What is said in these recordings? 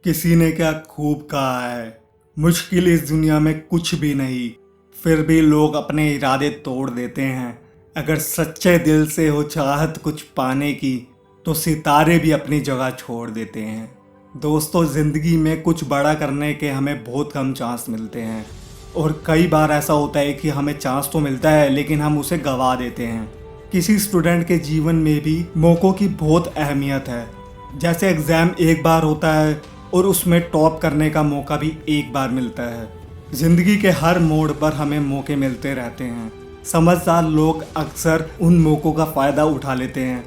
किसी ने क्या खूब कहा है, मुश्किल इस दुनिया में कुछ भी नहीं, फिर भी लोग अपने इरादे तोड़ देते हैं। अगर सच्चे दिल से हो चाहत कुछ पाने की, तो सितारे भी अपनी जगह छोड़ देते हैं। दोस्तों, ज़िंदगी में कुछ बड़ा करने के हमें बहुत कम चांस मिलते हैं, और कई बार ऐसा होता है कि हमें चांस तो मिलता है लेकिन हम उसे गंवा देते हैं। किसी स्टूडेंट के जीवन में भी मौक़ों की बहुत अहमियत है। जैसे एग्ज़ाम एक बार होता है और उसमें टॉप करने का मौका भी एक बार मिलता है। ज़िंदगी के हर मोड़ पर हमें मौके मिलते रहते हैं। समझदार लोग अक्सर उन मौक़ों का फ़ायदा उठा लेते हैं।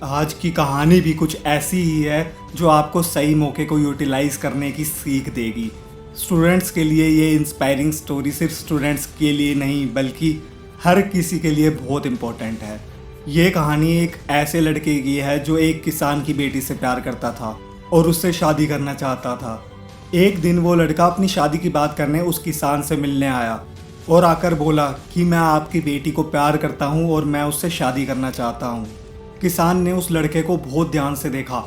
आज की कहानी भी कुछ ऐसी ही है जो आपको सही मौके को यूटिलाइज़ करने की सीख देगी। स्टूडेंट्स के लिए ये इंस्पायरिंग स्टोरी सिर्फ स्टूडेंट्स के लिए नहीं बल्कि हर किसी के लिए बहुत इम्पोर्टेंट है। ये कहानी एक ऐसे लड़के की है जो एक किसान की बेटी से प्यार करता था और उससे शादी करना चाहता था। एक दिन वो लड़का अपनी शादी की बात करने उस किसान से मिलने आया और आकर बोला कि मैं आपकी बेटी को प्यार करता हूँ और मैं उससे शादी करना चाहता हूँ। किसान ने उस लड़के को बहुत ध्यान से देखा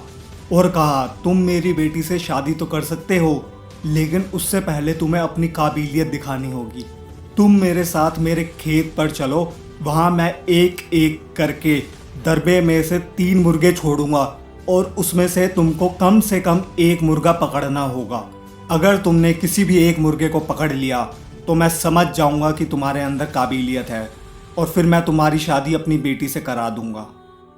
और कहा, तुम मेरी बेटी से शादी तो कर सकते हो, लेकिन उससे पहले तुम्हें अपनी काबिलियत दिखानी होगी। तुम मेरे साथ मेरे खेत पर चलो, वहाँ मैं एक एक करके दरबे में से 3 मुर्गे छोड़ूंगा और उसमें से तुमको कम से कम एक मुर्गा पकड़ना होगा। अगर तुमने किसी भी एक मुर्गे को पकड़ लिया तो मैं समझ जाऊंगा कि तुम्हारे अंदर काबिलियत है और फिर मैं तुम्हारी शादी अपनी बेटी से करा दूंगा।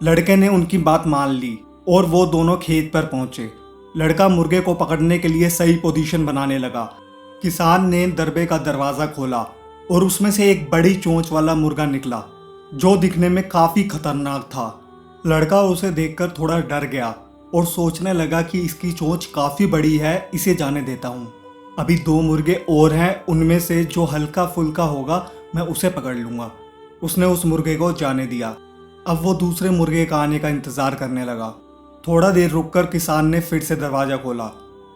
लड़के ने उनकी बात मान ली और वो दोनों खेत पर पहुंचे। लड़का मुर्गे को पकड़ने के लिए सही पोजीशन बनाने लगा। किसान ने दरबे का दरवाज़ा खोला और उसमें से एक बड़ी चोंच वाला मुर्गा निकला जो दिखने में काफ़ी खतरनाक था। लड़का उसे देखकर थोड़ा डर गया और सोचने लगा कि इसकी चोंच काफ़ी बड़ी है, इसे जाने देता हूँ। अभी 2 मुर्गे और हैं, उनमें से जो हल्का फुल्का होगा मैं उसे पकड़ लूँगा। उसने उस मुर्गे को जाने दिया। अब वो दूसरे मुर्गे का आने का इंतज़ार करने लगा। थोड़ा देर रुककर किसान ने फिर से दरवाज़ा खोला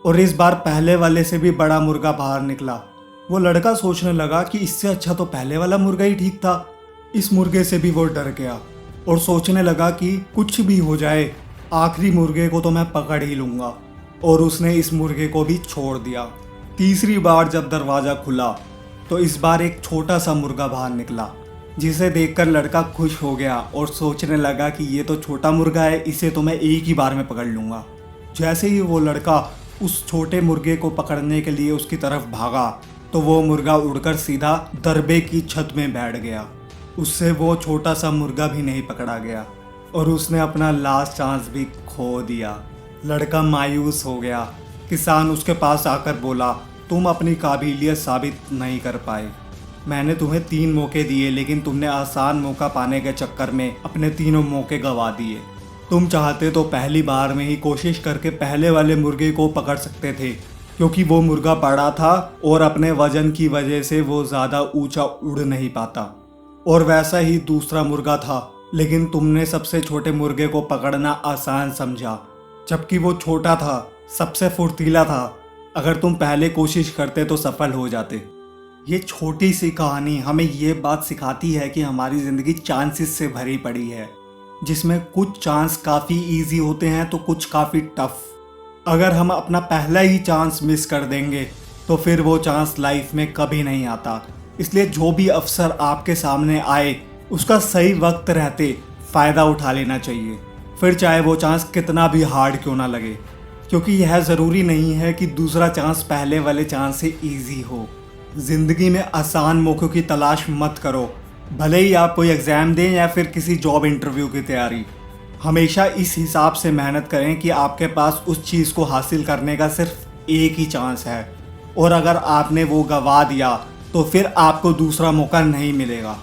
और इस बार पहले वाले से भी बड़ा मुर्गा बाहर निकला। वो लड़का सोचने लगा कि इससे अच्छा तो पहले वाला मुर्गा ही ठीक था। इस मुर्गे से भी वो डर गया और सोचने लगा कि कुछ भी हो जाए, आखिरी मुर्गे को तो मैं पकड़ ही लूँगा, और उसने इस मुर्गे को भी छोड़ दिया। तीसरी बार जब दरवाज़ा खुला तो इस बार एक छोटा सा मुर्गा बाहर निकला, जिसे देखकर लड़का खुश हो गया और सोचने लगा कि ये तो छोटा मुर्गा है, इसे तो मैं एक ही बार में पकड़ लूँगा। जैसे ही वो लड़का उस छोटे मुर्गे को पकड़ने के लिए उसकी तरफ भागा तो वो मुर्गा उड़कर सीधा दरबे की छत में बैठ गया। उससे वो छोटा सा मुर्गा भी नहीं पकड़ा गया और उसने अपना लास्ट चांस भी खो दिया। लड़का मायूस हो गया। किसान उसके पास आकर बोला, तुम अपनी काबिलियत साबित नहीं कर पाए। मैंने तुम्हें 3 मौके दिए लेकिन तुमने आसान मौका पाने के चक्कर में अपने तीनों मौके गंवा दिए। तुम चाहते तो पहली बार में ही कोशिश करके पहले वाले मुर्गे को पकड़ सकते थे, क्योंकि वो मुर्गा बड़ा था और अपने वजन की वजह से वो ज़्यादा ऊंचा उड़ नहीं पाता। और वैसा ही दूसरा मुर्गा था, लेकिन तुमने सबसे छोटे मुर्गे को पकड़ना आसान समझा, जबकि वो छोटा था, सबसे फुर्तीला था। अगर तुम पहले कोशिश करते तो सफल हो जाते। ये छोटी सी कहानी हमें ये बात सिखाती है कि हमारी ज़िंदगी चांसेस से भरी पड़ी है, जिसमें कुछ चांस काफ़ी इजी होते हैं तो कुछ काफ़ी टफ। अगर हम अपना पहला ही चांस मिस कर देंगे तो फिर वो चांस लाइफ में कभी नहीं आता। इसलिए जो भी अवसर आपके सामने आए उसका सही वक्त रहते फ़ायदा उठा लेना चाहिए, फिर चाहे वो चांस कितना भी हार्ड क्यों ना लगे, क्योंकि यह ज़रूरी नहीं है कि दूसरा चांस पहले वाले चांस से ईजी हो। ज़िंदगी में आसान मौक़ों की तलाश मत करो, भले ही आप कोई एग्ज़ाम दें या फिर किसी जॉब इंटरव्यू की तैयारी। हमेशा इस हिसाब से मेहनत करें कि आपके पास उस चीज़ को हासिल करने का सिर्फ एक ही चांस है, और अगर आपने वो गंवा दिया तो फिर आपको दूसरा मौका नहीं मिलेगा।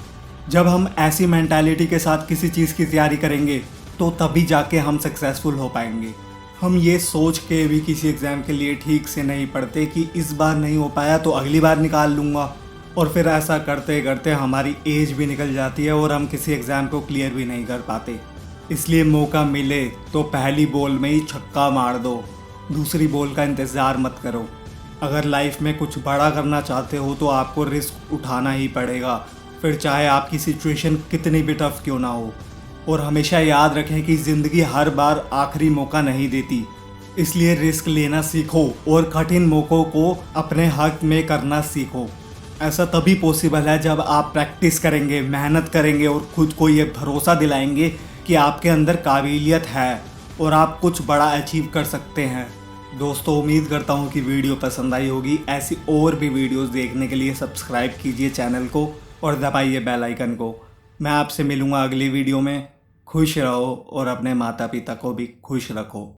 जब हम ऐसी मेंटालिटी के साथ किसी चीज़ की तैयारी करेंगे तो तभी जाके हम सक्सेसफुल हो पाएंगे। हम ये सोच के भी किसी एग्ज़ाम के लिए ठीक से नहीं पढ़ते कि इस बार नहीं हो पाया तो अगली बार निकाल लूँगा, और फिर ऐसा करते करते हमारी एज भी निकल जाती है और हम किसी एग्ज़ाम को क्लियर भी नहीं कर पाते। इसलिए मौका मिले तो पहली बॉल में ही छक्का मार दो, दूसरी बॉल का इंतज़ार मत करो। अगर लाइफ में कुछ बड़ा करना चाहते हो तो आपको रिस्क उठाना ही पड़ेगा, फिर चाहे आपकी सिचुएशन कितनी भी टफ क्यों ना हो। और हमेशा याद रखें कि ज़िंदगी हर बार आखिरी मौका नहीं देती, इसलिए रिस्क लेना सीखो और कठिन मौक़ों को अपने हक में करना सीखो। ऐसा तभी पॉसिबल है जब आप प्रैक्टिस करेंगे, मेहनत करेंगे और खुद को ये भरोसा दिलाएंगे कि आपके अंदर काबिलियत है और आप कुछ बड़ा अचीव कर सकते हैं। दोस्तों, उम्मीद करता हूँ कि वीडियो पसंद आई होगी। ऐसी और भी वीडियोस देखने के लिए सब्सक्राइब कीजिए चैनल को और दबाइए बेल आइकन को। मैं आपसे मिलूँगा अगली वीडियो में। खुश रहो और अपने माता पिता को भी खुश रखो।